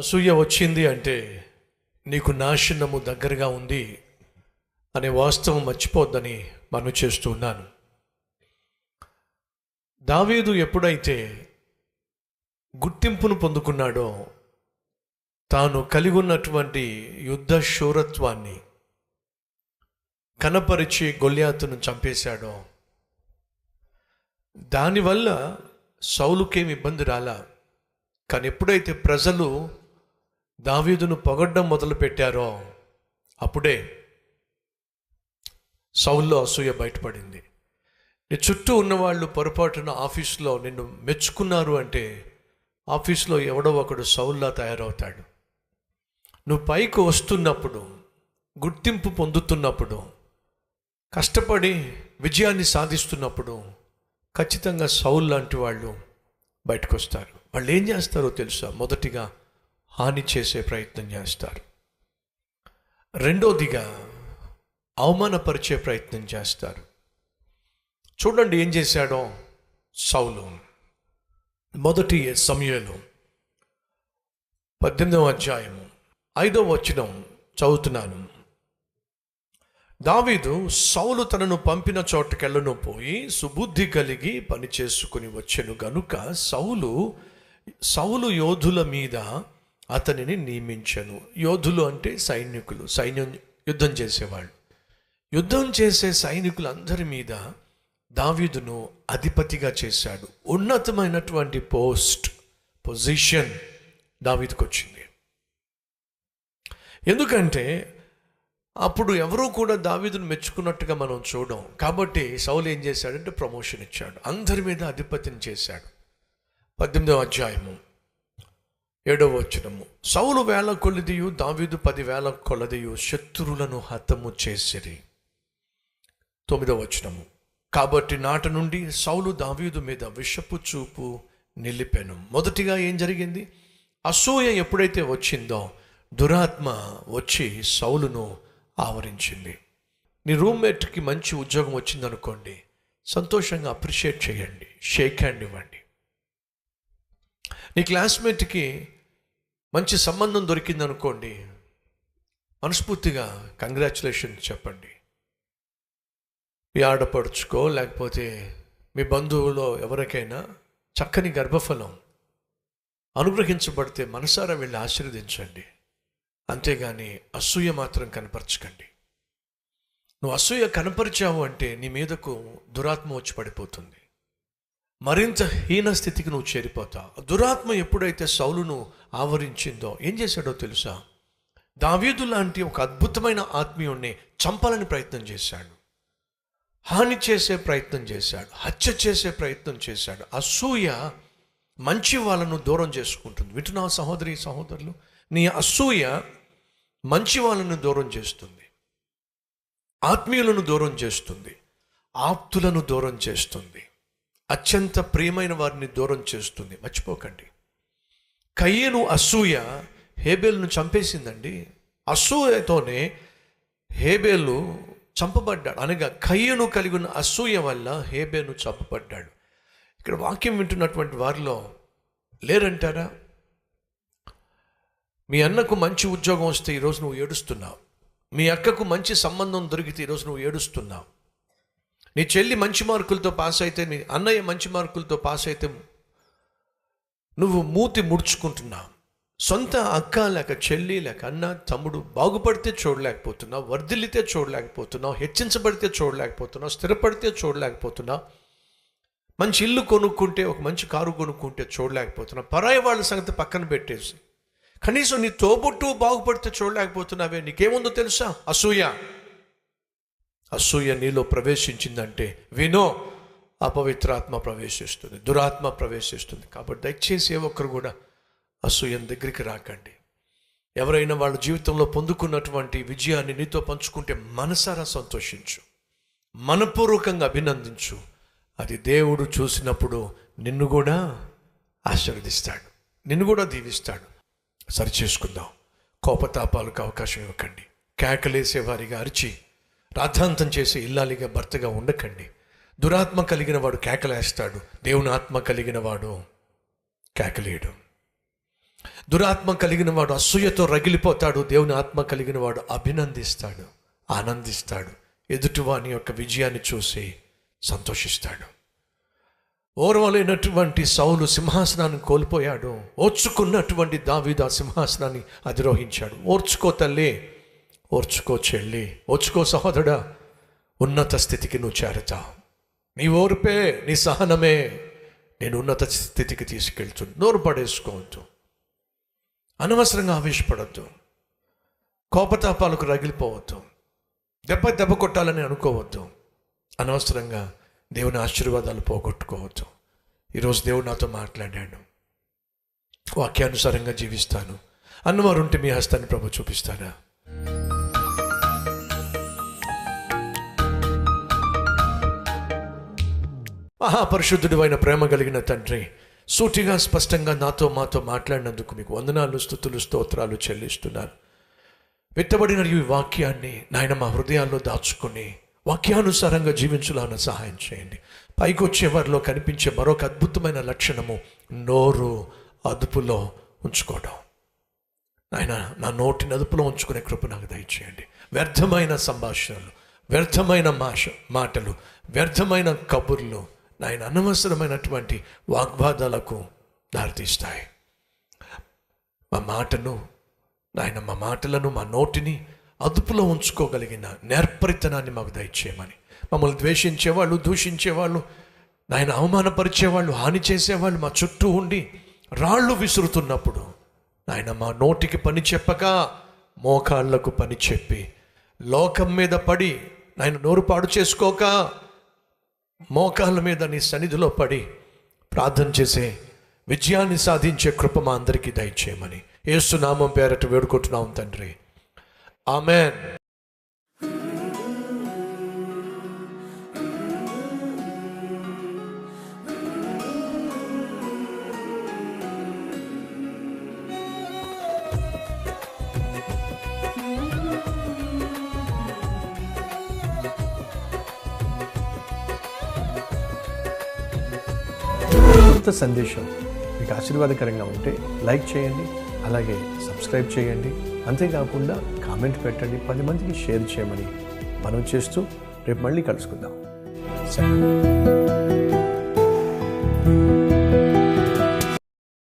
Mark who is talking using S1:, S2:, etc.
S1: అసూయ వచ్చింది అంటే నీకు నాశనము దగ్గరగా ఉంది అనే వాస్తవం మర్చిపోద్దని మనం చేస్తూ ఉన్నాను. దావీదు ఎప్పుడైతే గుర్తింపును పొందుకున్నాడో, తాను కలిగి ఉన్నటువంటి యుద్ధ శూరత్వాన్ని కనపరిచి గొల్యాతును చంపేశాడో, దానివల్ల సౌలుకేమి ఇబ్బంది రాలా. కానీ ఎప్పుడైతే ప్రజలు దావీదును పొగడ్డం మొదలుపెట్టారో అప్పుడే సౌల్లో అసూయ బయటపడింది. నీ చుట్టూ ఉన్నవాళ్ళు పొరపాటున ఆఫీస్లో నిన్ను మెచ్చుకున్నారు అంటే ఆఫీస్లో ఎవడో ఒకడు సౌల్లా తయారవుతాడు. నువ్వు పైకి వస్తున్నప్పుడు, గుర్తింపు పొందుతున్నప్పుడు, కష్టపడి విజయాన్ని సాధిస్తున్నప్పుడు ఖచ్చితంగా సౌల్ లాంటి వాళ్ళు బయటకు వస్తారు. వాళ్ళు ఏం చేస్తారో తెలుసా? మొదటిగా హాని చేసే ప్రయత్నం చేస్తారు. రెండోదిగా అవమానపరిచే ప్రయత్నం చేస్తారు. చూడండి ఏం చేశాడో సౌలు. మొదటి సమూయేలు 18వ అధ్యాయము 5వ వచనం చదువుతున్నాను. దావీదు సౌలు తనను పంపిన చోటుకెళ్ళను పోయి సుబుద్ధి కలిగి పని చేసుకుని వచ్చెను గనుక సౌలు యోధుల మీద అతనిని నియమించెను. యోధులు అంటే సైనికులు, సైన్యం యుద్ధం చేసేవాళ్ళు. యుద్ధం చేసే సైనికులందరి మీద దావీదును అధిపతిగా చేశాడు. ఉన్నతమైనటువంటి పొజిషన్ దావీదుకు వచ్చింది. ఎందుకంటే అప్పుడు ఎవరూ కూడా దావీదును మెచ్చుకున్నట్టుగా మనం చూడం. కాబట్టి సౌలు ఏం చేశాడంటే ప్రమోషన్ ఇచ్చాడు, అందరి మీద అధిపతిని చేశాడు. 18వ అధ్యాయము 7వ వచనము. సౌలు 1000 కొలదియు దావీదు 10,000 కొలదియు శత్రువులను హతము చేసిరి. 9వ వచనము. కాబట్టి నాటి నుండి సౌలు దావీదు మీద విషపు చూపు నిలిపెను. మొదటిగా ఏం జరిగింది? అసూయ ఎప్పుడైతే వచ్చిందో దురాత్మ వచ్చి సౌలును ఆవరించింది. నీ రూమ్మేట్కి మంచి ఉద్యోగం వచ్చిందనుకోండి, సంతోషంగా అప్రిషియేట్ చేయండి, షేక్ హ్యాండ్ ఇవ్వండి. నీ క్లాస్మేట్కి మంచి సంబంధం దొరికిందనుకోండి, మనస్ఫూర్తిగా కంగ్రాచులేషన్స్ చెప్పండి. మీ ఆడపడుచుకో లేకపోతే మీ బంధువులో ఎవరికైనా చక్కని గర్భఫలం అనుగ్రహించబడితే మనసారా వెళ్ళి ఆశీర్వదించండి. అంతేగాని అసూయ మాత్రం కనపరచకండి. నువ్వు అసూయ కనపరిచావు అంటే నీ మీదకు దురాత్మ వచ్చి పడిపోతుంది. మరింత హీన స్థితికి నువ్వు చేరిపోతావు. దురాత్మ ఎప్పుడైతే సౌలును ఆవరించిందో ఏం చేశాడో తెలుసా? దావీదు లాంటి ఒక అద్భుతమైన ఆత్మీయుణ్ణి చంపాలని ప్రయత్నం చేశాడు, హాని చేసే ప్రయత్నం చేశాడు, హత్య చేసే ప్రయత్నం చేశాడు. అసూయ మంచి వాళ్ళను దూరం చేసుకుంటుంది. వింటున్నావు సహోదరి సహోదరులు? నీ అసూయ మంచి వాళ్ళను దూరం చేస్తుంది, ఆత్మీయులను దూరం చేస్తుంది, ఆప్తులను దూరం చేస్తుంది, అత్యంత ప్రియమైన వారిని దూరం చేస్తుంది. మర్చిపోకండి, కయీను అసూయ హేబేలును చంపేసిందండి. అసూయతోనే హేబేలు చంపబడ్డాడు. అనగా కయీను కలిగిన అసూయ వల్ల హేబేలు చంపబడ్డాడు. ఇక్కడ వాక్యం వింటున్నటువంటి వారిలో లేరంటారా? మీ అన్నకు మంచి ఉద్యోగం వస్తే ఈరోజు నువ్వు ఏడుస్తున్నావు. మీ అక్కకు మంచి సంబంధం దొరికితే ఈరోజు నువ్వు ఏడుస్తున్నావు. నీ చెల్లి మంచి మార్కులతో పాస్ అయితే, నీ అన్నయ్య మంచి మార్కులతో పాస్ అయితే నువ్వు మూతి ముడుచుకుంటున్నావు. సొంత అక్క లేక చెల్లి లేక అన్న తమ్ముడు బాగుపడితే చూడలేకపోతున్నావు, వర్ధిల్లితే చూడలేకపోతున్నావు, హెచ్చించబడితే చూడలేకపోతున్నావు, స్థిరపడితే చూడలేకపోతున్నావు, మంచి ఇల్లు కొనుక్కుంటే, ఒక మంచి కారు కొనుక్కుంటే చూడలేకపోతున్నావు. పరాయి వాళ్ళ సంగతి పక్కన పెట్టేసి కనీసం నీ తోబుట్టు బాగుపడితే చూడలేకపోతున్నావే. నీకేముందో తెలుసా? అసూయ. అసూయ నీలో ప్రవేశించిందంటే వినో, అపవిత్రాత్మ ప్రవేశిస్తుంది, దురాత్మ ప్రవేశిస్తుంది. కాబట్టి దయచేసి ఏ ఒక్కరు కూడా అసూయ దగ్గరికి రాకండి. ఎవరైనా వాళ్ళ జీవితంలో పొందుకున్నటువంటి విజయాన్ని నీతో పంచుకుంటే మనసారా సంతోషించు, మనపూర్వకంగా అభినందించు. అది దేవుడు చూసినప్పుడు నిన్ను కూడా ఆశీర్వదిస్తాడు, నిన్ను కూడా దీవిస్తాడు. సరిచేసుకుందాం. కోపతాపాలకు అవకాశం ఇవ్వకండి. కేకలేసే వారిగా అరిచి రాద్ధాంతం చేసే ఇల్లాలిగా భర్తగా ఉండకండి. దురాత్మ కలిగిన వాడు కేకలేస్తాడు, దేవుని ఆత్మ కలిగిన వాడు కేకలేయడు. దురాత్మ కలిగిన వాడు అసూయతో రగిలిపోతాడు. దేవుని ఆత్మ కలిగిన వాడు అభినందిస్తాడు, ఆనందిస్తాడు. ఎదుటివాని యొక్క విజయాన్ని చూసి సంతోషిస్తాడు. ఓర్వలేనటువంటి సౌలు సింహాసనాన్ని కోల్పోయాడు. ఓర్చుకున్నటువంటి దావీదు ఆ సింహాసనాన్ని అధిరోహించాడు. ఓర్చుకో తల్లి, ఓర్చుకో చెల్లి, ఓర్చుకో సహోదరుడా, ఉన్నత స్థితికి నువ్వు చేరతావు. నీ ఓర్పే, నీ సహనమే నేను ఉన్నత స్థితికి తీసుకెళ్తుంది. నోరు పడేసుకోవద్దు, అనవసరంగా ఆవేశపడద్దు, కోపతాపాలకు రగిలిపోవద్దు, దెబ్బ కొట్టాలని అనుకోవద్దు, అనవసరంగా దేవుని ఆశీర్వాదాలు పోగొట్టుకోవద్దు. ఈరోజు దేవుడు నాతో మాట్లాడాడు, వాక్యానుసారంగా జీవిస్తాను అన్నవారు ఉంటే మీ హస్తాన్ని ప్రభు చూపిస్తారా? మహాపరిశుద్ధుడు అయిన ప్రేమ కలిగిన తండ్రి, సూటిగా స్పష్టంగా మాతో మాట్లాడినందుకు మీకు వందనాలు, స్తుతులు, స్తోత్రాలు చెల్లిస్తున్నాను. విత్తబడిన ఈ వాక్యాన్ని నాయన మా హృదయాల్లో దాచుకొని వాక్యానుసారంగా జీవించాలని సహాయం చేయండి. పైకి వచ్చే వారిలో కనిపించే మరొక అద్భుతమైన లక్షణము నోరు అదుపులో ఉంచుకోవడం. నాయన నా నోటిని అదుపులో ఉంచుకునే కృప నాకు దయచేయండి. వ్యర్థమైన సంభాషణలు, వ్యర్థమైన మాటలు, వ్యర్థమైన కబుర్లు నాయన అనవసరమైనటువంటి వాగ్వాదాలకు దారితీస్తాయి. మా మాటలను, మా నోటిని అదుపులో ఉంచుకోగలిగిన నేర్పరితనాన్ని మాకు దయచేయమని. మమ్మల్ని ద్వేషించేవాళ్ళు, దూషించేవాళ్ళు, నాయన అవమానపరిచేవాళ్ళు, హాని చేసేవాళ్ళు మా చుట్టూ ఉండి రాళ్ళు విసురుతున్నప్పుడు నాయన మా నోటికి పని చెప్పక మోకాళ్లకు పని చెప్పి లోకం మీద పడి నాయన నోరు పాడు చేసుకోక మోకాళ్ళ మీద నీ సన్నిధిలో పడి ప్రార్థన చేసే విజయాన్ని సాధించే కృప మా అందరికీ దయచేయమని యేసు నామం పేరట వేడుకుంటున్నాం తండ్రి, ఆమెన్. సందేశం మీకు ఆశీర్వాదకరంగా ఉంటే లైక్ చేయండి, అలాగే సబ్స్క్రైబ్ చేయండి. అంతేకాకుండా కామెంట్ పెట్టండి, 10 మందికి షేర్ చేయమని మనం చేస్తూ రేపు మళ్ళీ కలుసుకుందాం.